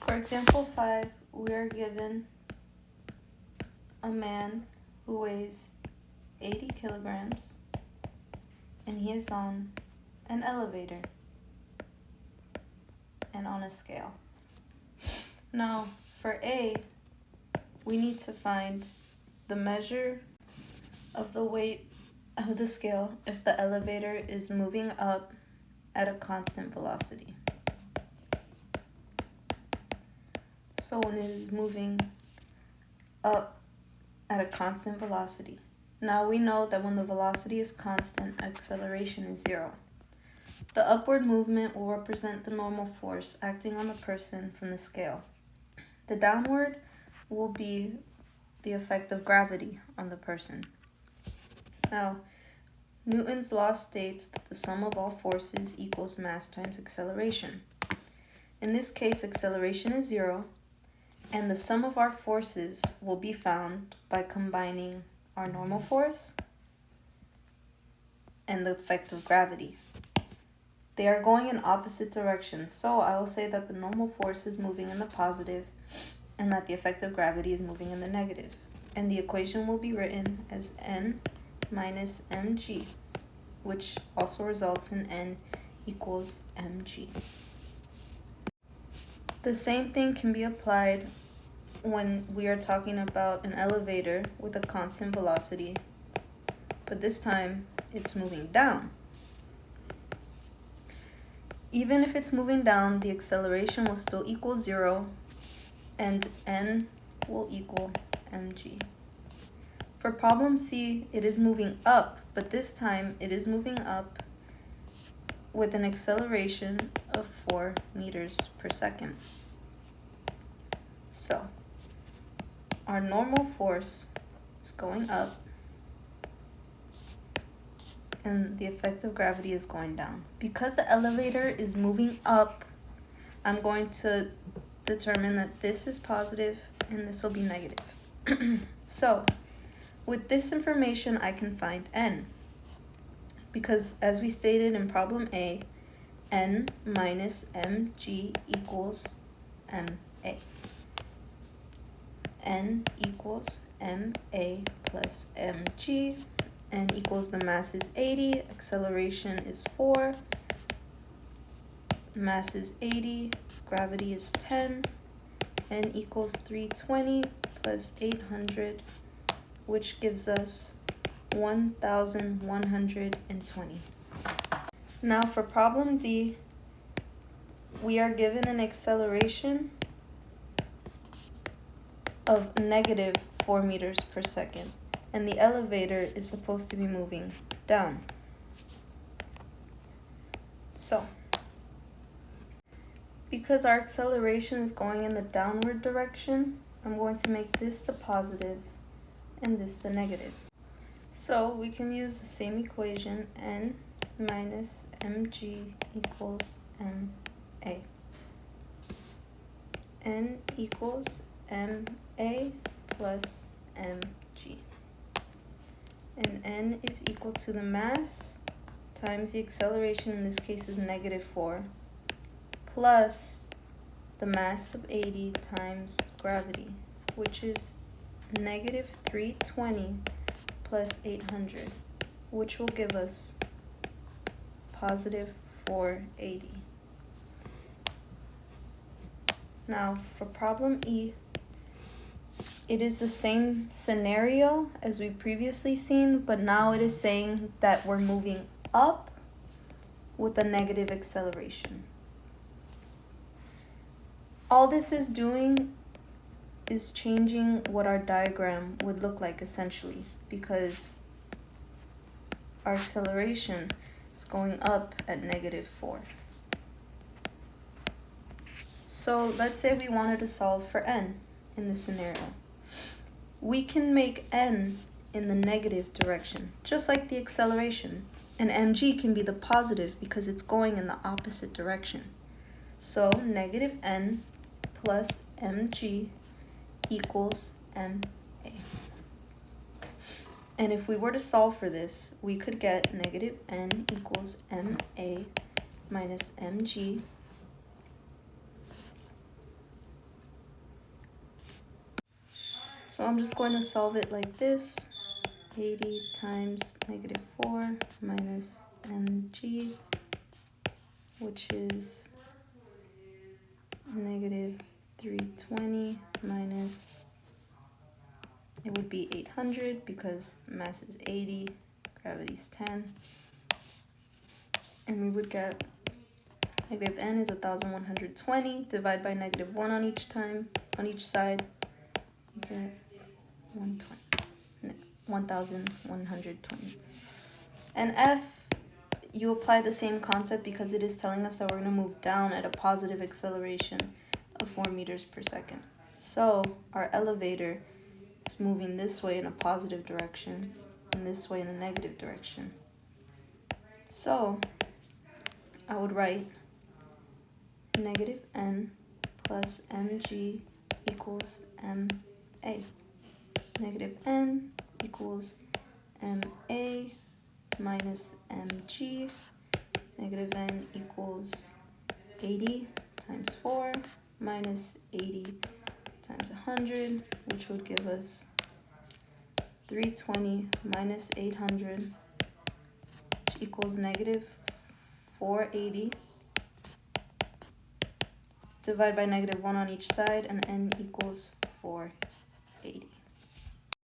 For example 5, we are given a man who weighs 80 kilograms and he is on an elevator and on a scale. Now, for A, we need to find the measure of the weight of the scale if the elevator is moving up at a constant velocity. So when it is moving up at a constant velocity. Now we know that when the velocity is constant, acceleration is 0. The upward movement will represent the normal force acting on the person from the scale. The downward will be the effect of gravity on the person. Now, Newton's law states that the sum of all forces equals mass times acceleration. In this case, acceleration is 0, and the sum of our forces will be found by combining our normal force and the effect of gravity. They are going in opposite directions, so I will say that the normal force is moving in the positive and that the effect of gravity is moving in the negative. And the equation will be written as N minus mg, which also results in N equals mg. The same thing can be applied when we are talking about an elevator with a constant velocity, but this time it's moving down. Even if it's moving down, the acceleration will still equal 0, and N will equal mg. For problem C, it is moving up, but this time it is moving up with an acceleration of 4 meters per second. So, our normal force is going up, and the effect of gravity is going down. Because the elevator is moving up, I'm going to determine that this is positive and this will be negative. So, with this information, I can find N. Because as we stated in problem A, N minus mg equals ma. N equals ma plus mg. N equals the mass is 80, acceleration is 4, mass is 80, gravity is 10, N equals 320 plus 800, which gives us 1,120. Now for problem D, we are given an acceleration of negative 4 meters per second, and the elevator is supposed to be moving down. So, because our acceleration is going in the downward direction, I'm going to make this the positive and this the negative. So we can use the same equation, N minus mg equals ma. N equals ma plus mg. And N is equal to the mass times the acceleration, in this case is negative 4, plus the mass of 80 times gravity, which is negative 320 plus 800, which will give us positive 480. Now for problem E, it is the same scenario as we previously seen, but now it is saying that we're moving up with a negative acceleration. All this is doing is changing what our diagram would look like essentially, because our acceleration is going up at negative 4. So let's say we wanted to solve for N in this scenario. We can make N in the negative direction, just like the acceleration, and mg can be the positive because it's going in the opposite direction. So negative N plus mg equals ma. And if we were to solve for this, we could get negative N equals ma minus mg So I'm just going to solve it like this. 80 times negative 4 minus mg, which is negative 320 minus, it would be 800 because mass is 80, gravity is 10. And we would get negative n is 1120, divide by negative 1 on each side, you get 1120. And f, you apply the same concept because it is telling us that we're going to move down at a positive acceleration of 4 meters per second. So our elevator is moving this way in a positive direction and this way in a negative direction. So I would write negative n plus mg equals ma. Negative n equals ma minus mg. Negative n equals 80 times 4 minus 80 times 100, which would give us 320 minus 800, which equals negative 480. Divide by negative 1 on each side, and n equals 480.